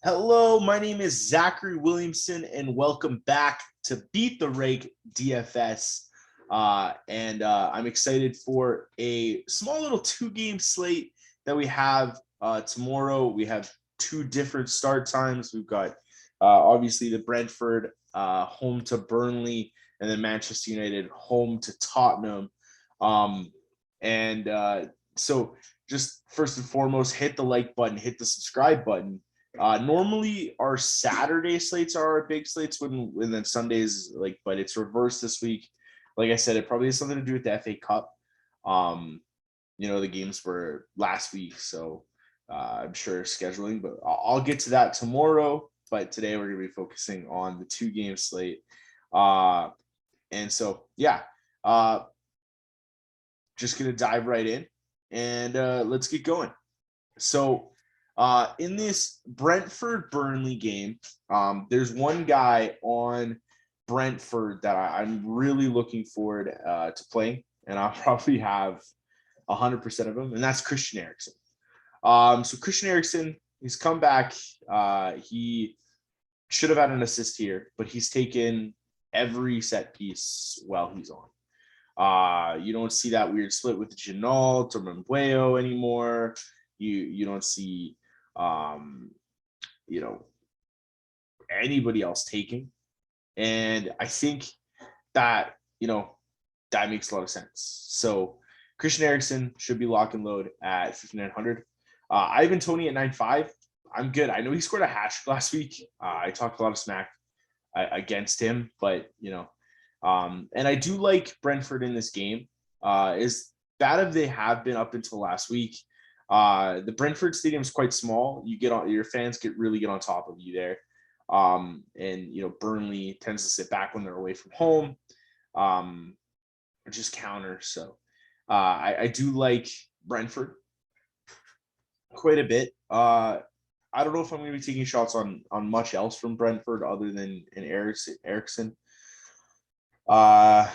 Hello, my name is Zachary Williamson, and welcome back to Beat the Rake DFS. I'm excited for a small little two-game slate that we have tomorrow. We have two different start times. We've got obviously the Brentford home to Burnley, and then Manchester United home to Tottenham. So just first and foremost, hit the like button, hit the subscribe button. Normally our Saturday slates are our big slates and then Sundays, but it's reversed this week. Like I said, it probably has something to do with the FA Cup. The games were last week, so I'm sure scheduling, but I'll get to that tomorrow. But today we're gonna be focusing on the two-game slate. Uh just gonna dive right in and let's get going. So in this Brentford Burnley game, there's one guy on Brentford that I'm really looking forward to playing, and I'll probably have 100% of him, and that's Christian Eriksen. So Christian Eriksen, he's come back. He should have had an assist here, but he's taken every set piece while he's on. You don't see that weird split with Ginault or Mbueo anymore. You don't see anybody else taking. And I think that, that makes a lot of sense. So Christian Eriksen should be lock and load at 5,900. Ivan Toney at 9.5. I'm good. I know he scored a hat trick last week. I talked a lot of smack against him, but, and I do like Brentford in this game. As bad as they have been up until last week, the Brentford Stadium is quite small. Your fans really get on top of you there. Burnley tends to sit back when they're away from home, or just counter. So I do like Brentford quite a bit. I don't know if I'm going to be taking shots on much else from Brentford other than an Eriksen. I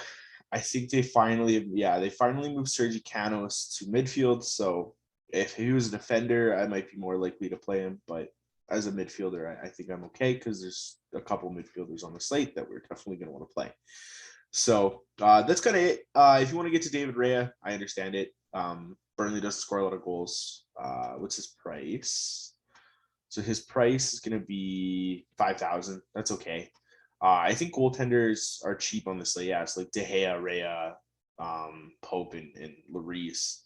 think they finally moved Sergi Canos to midfield. So if he was a defender, I might be more likely to play him. But as a midfielder, I think I'm okay because there's a couple midfielders on the slate that we're definitely going to want to play. So that's kind of it. If you want to get to David Raya, I understand it. Burnley doesn't score a lot of goals. What's his price? So his price is going to be 5,000. That's okay. I think goaltenders are cheap on this slate. Yeah, it's like De Gea, Raya, Pope, and Lloris,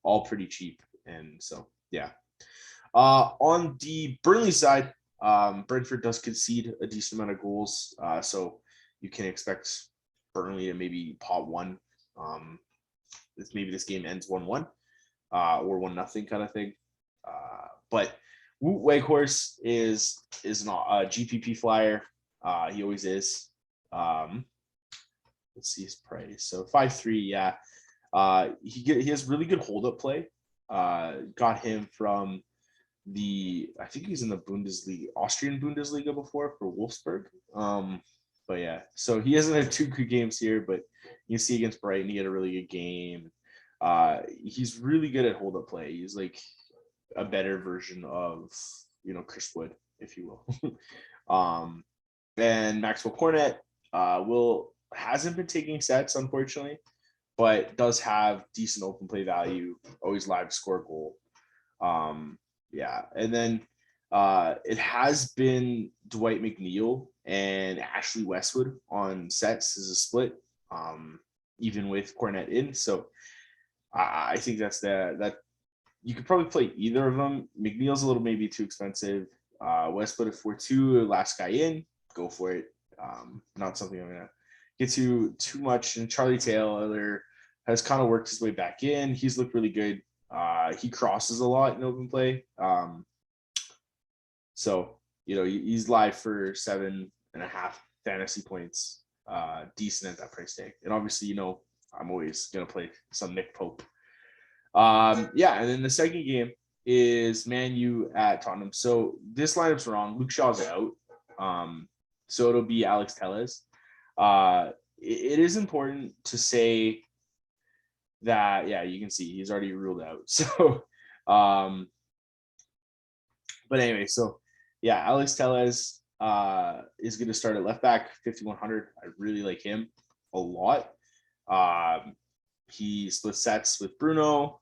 all pretty cheap. And so, yeah. On the Burnley side, Brentford does concede a decent amount of goals. So you can expect Burnley to maybe pot one. Maybe this game ends 1-1 or 1-0 kind of thing. But Wout Weghorst is not a GPP flyer. He always is. Let's see his price. So 5.3, yeah. He has really good hold up play. Got him from I think he's in the Bundesliga, Austrian Bundesliga before for Wolfsburg. But yeah, so he hasn't had two good games here, but you see against Brighton, he had a really good game. He's really good at hold up play. He's like a better version of Chris Wood, if you will. And Maxwell Cornet hasn't been taking sets, unfortunately, but does have decent open play value, always live to score a goal. And then it has been Dwight McNeil and Ashley Westwood on sets as a split, even with Cornet in. So I think that's that you could probably play either of them. McNeil's a little maybe too expensive. Westwood at 4.2, last guy in, go for it. Not something I'm gonna get to too much. And Charlie Taylor has kind of worked his way back in. He's looked really good. He crosses a lot in open play. So he's live for 7.5 fantasy points. Decent at that price tag. And obviously, I'm always gonna play some Nick Pope. And then the second game is Man U at Tottenham. So this lineup's wrong. Luke Shaw's out. So it'll be Alex Telles. It is important to say that, yeah, you can see he's already ruled out. So, but anyway, so yeah, Alex Tellez is going to start at left back, 5,100. I really like him a lot. He split sets with Bruno,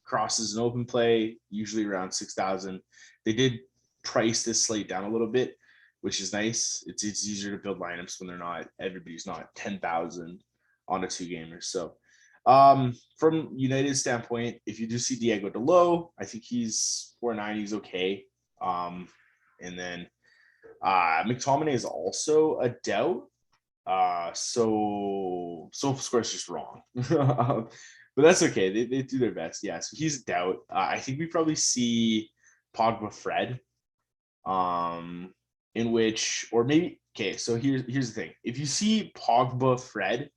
crosses an open play, usually around 6,000. They did price this slate down a little bit, which is nice. It's easier to build lineups when everybody's not 10,000 on a 2-gamer. So from United standpoint, if you do see Diego Dalot, I think he's 490, he's okay. And then McTominay is also a doubt. So SofaScore is just wrong. But that's okay. They do their best. Yeah, so he's a doubt. I think we probably see Pogba Fred. In which, or maybe, okay, so here's the thing. If you see Pogba Fred,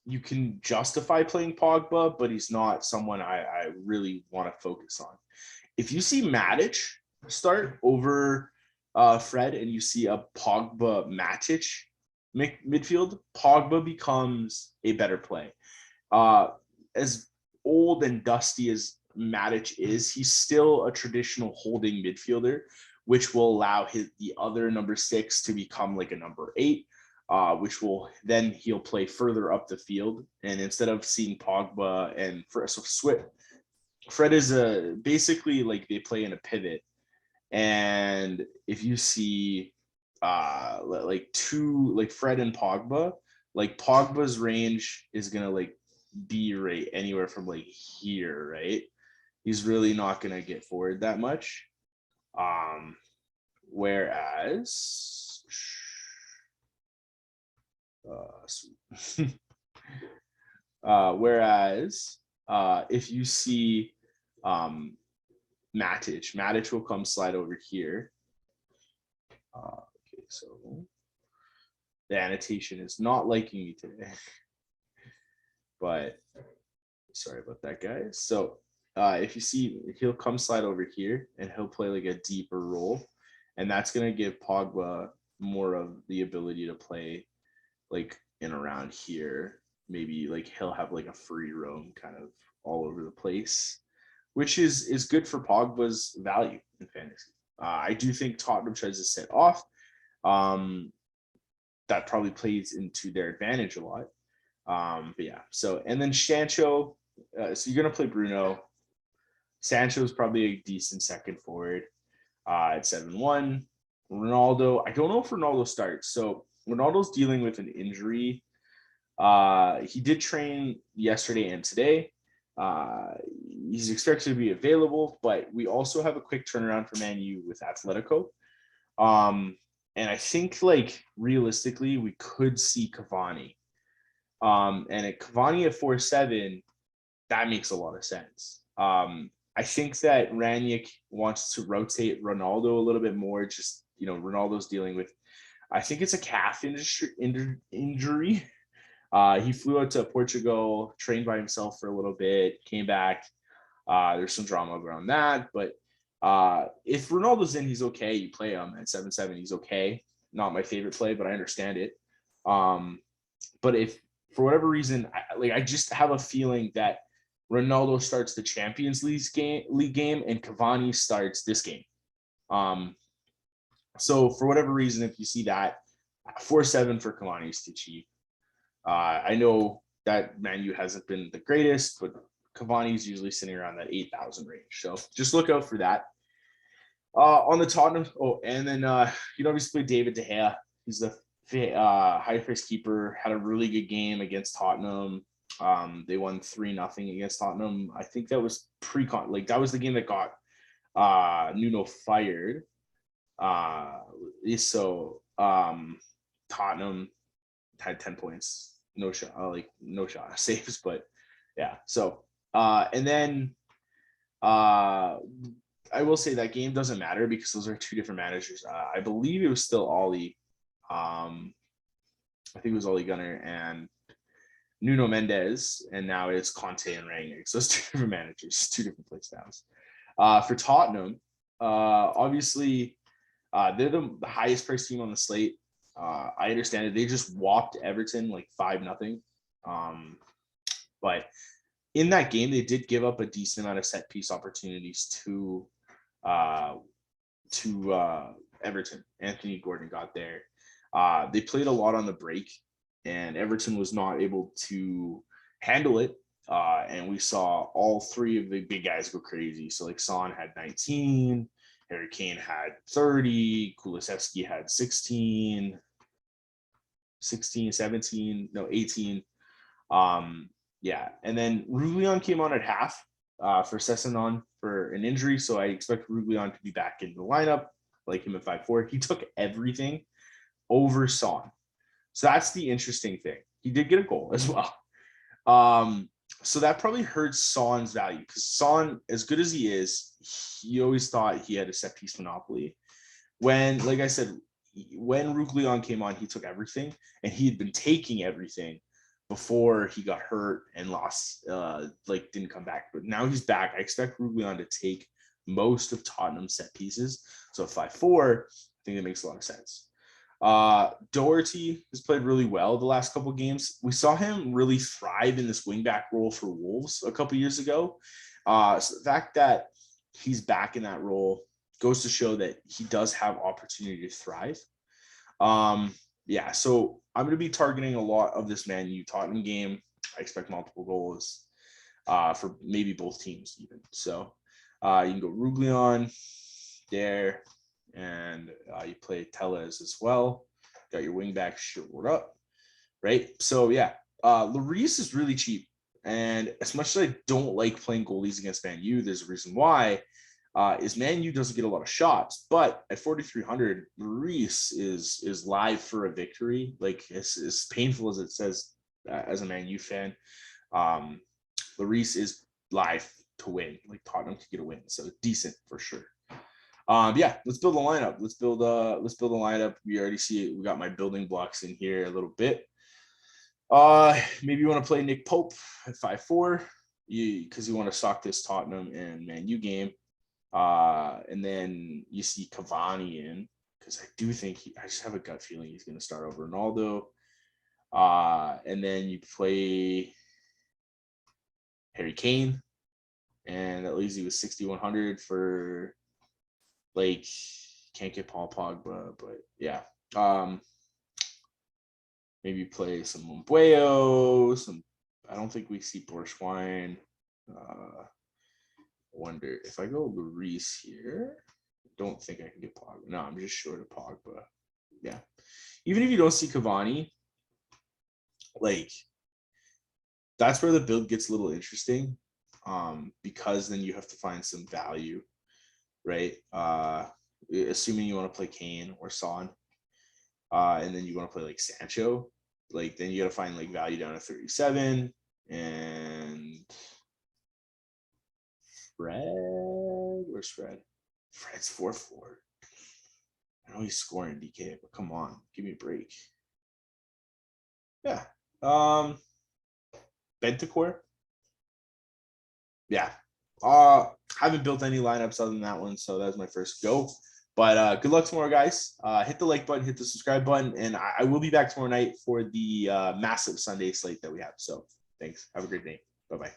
you can justify playing Pogba, but he's not someone I really want to focus on. If you see Matic start over Fred and you see a Pogba Matic midfield, Pogba becomes a better play. As old and dusty as Matic is, he's still a traditional holding midfielder, which will allow the other number 6 to become like a number 8, which will then he'll play further up the field. And instead of seeing Pogba and Fred is basically like they play in a pivot. And if you see like Fred and Pogba, like Pogba's range is gonna like be right anywhere from like here, right? He's really not gonna get forward that much. Whereas if you see Matic will come slide over here. Okay, so the annotation is not liking me today, but sorry about that, guys. So if you see, he'll come slide over here and he'll play like a deeper role, and that's going to give Pogba more of the ability to play like in around here. Maybe like he'll have like a free roam kind of all over the place, which is good for Pogba's value in fantasy. I do think Tottenham tries to set off. That probably plays into their advantage a lot. But yeah, so, and then Sancho, so you're going to play Bruno. Sancho is probably a decent second forward at 7-1. Ronaldo, I don't know if Ronaldo starts. So Ronaldo's dealing with an injury. He did train yesterday and today. He's expected to be available, but we also have a quick turnaround for Man U with Atletico. And I think like realistically, we could see Cavani. And at Cavani at 4.7, that makes a lot of sense. I think that Ranić wants to rotate Ronaldo a little bit more. Just, Ronaldo's dealing with, I think it's a calf injury. He flew out to Portugal, trained by himself for a little bit, came back. There's some drama around that, but if Ronaldo's in, he's okay. You play him at 7.7, he's okay. Not my favorite play, but I understand it. But if for whatever reason, I just have a feeling that Ronaldo starts the Champions League game and Cavani starts this game. So for whatever reason, if you see that, 4.7 for Cavani is too cheap. I know that Man U hasn't been the greatest, but Cavani is usually sitting around that 8,000 range. So just look out for that. On the Tottenham, and then obviously David De Gea. He's the high-priced keeper. Had a really good game against Tottenham. They won 3-0 against Tottenham. I think that was that was the game that got Nuno fired. So Tottenham had 10 points, no shot saves, but yeah. So and then I will say that game doesn't matter because those are two different managers. I believe it was still Ollie. I think it was Ole Gunnar and Nuno Mendes, and now it's Conte and Rangnick. So it's two different managers, two different play styles. For Tottenham, obviously, they're the highest priced team on the slate. I understand it. They just whopped Everton like 5-0. But in that game, they did give up a decent amount of set piece opportunities to to Everton. Anthony Gordon got there. They played a lot on the break, and Everton was not able to handle it. And we saw all three of the big guys go crazy. So like Son had 19, Harry Kane had 30, Kulusevski had 16, 17, no, 18. Yeah. And then Ruglion came on at half for Sessenon for an injury. So I expect Ruglion to be back in the lineup, like him at 5'4". He took everything over Son. So that's the interesting thing. He did get a goal as well. So that probably hurts Son's value because Son, as good as he is, he always thought he had a set piece monopoly. When, like I said, when Ruglion came on, he took everything, and he had been taking everything before he got hurt and lost, like didn't come back. But now he's back. I expect Ruglion to take most of Tottenham's set pieces. So 5'4", I think that makes a lot of sense. Doherty has played really well the last couple of games. We saw him really thrive in this wingback role for Wolves a couple years ago. So the fact that he's back in that role goes to show that he does have opportunity to thrive. Yeah, so I'm going to be targeting a lot of this Man U Tottenham game. I expect multiple goals for maybe both teams even. So you can go Ruglion there, and you play Tellez as well. Got your wing back shored up, right? So yeah, Lloris is really cheap, and as much as I don't like playing goalies against Man U, there's a reason why. Is Man U doesn't get a lot of shots, but at 4,300, Lloris is live for a victory. Like as painful as it says as a Man U fan, Lloris is live to win. Like Tottenham to get a win, so decent for sure. Yeah, let's build a lineup. Let's build a lineup. We already see it. We got my building blocks in here a little bit. Maybe you want to play Nick Pope at 5'4", because you want to sock this Tottenham and Man U game. And then you see Cavani in, because I do think I just have a gut feeling he's going to start over Ronaldo. And then you play Harry Kane, and that leaves you with 6,100 for, like, can't get Paul Pogba, but yeah. Maybe play some Mbueo, I don't think we see Borschwein. Wonder if I go Lloris here, I don't think I can get Pogba. No, I'm just short of Pogba. Yeah. Even if you don't see Cavani, like, that's where the build gets a little interesting, because then you have to find some value, right? Assuming you want to play Kane or Son, and then you want to play like Sancho, like then you got to find like value down to 37. And where's Fred? Fred's 4-4. I know he's scoring DK, but come on, give me a break. Yeah. Bentancur. Yeah. Haven't built any lineups other than that one, so that was my first go. But good luck tomorrow, guys. Hit the like button, hit the subscribe button, and I will be back tomorrow night for the massive Sunday slate that we have. So thanks. Have a great day. Bye-bye.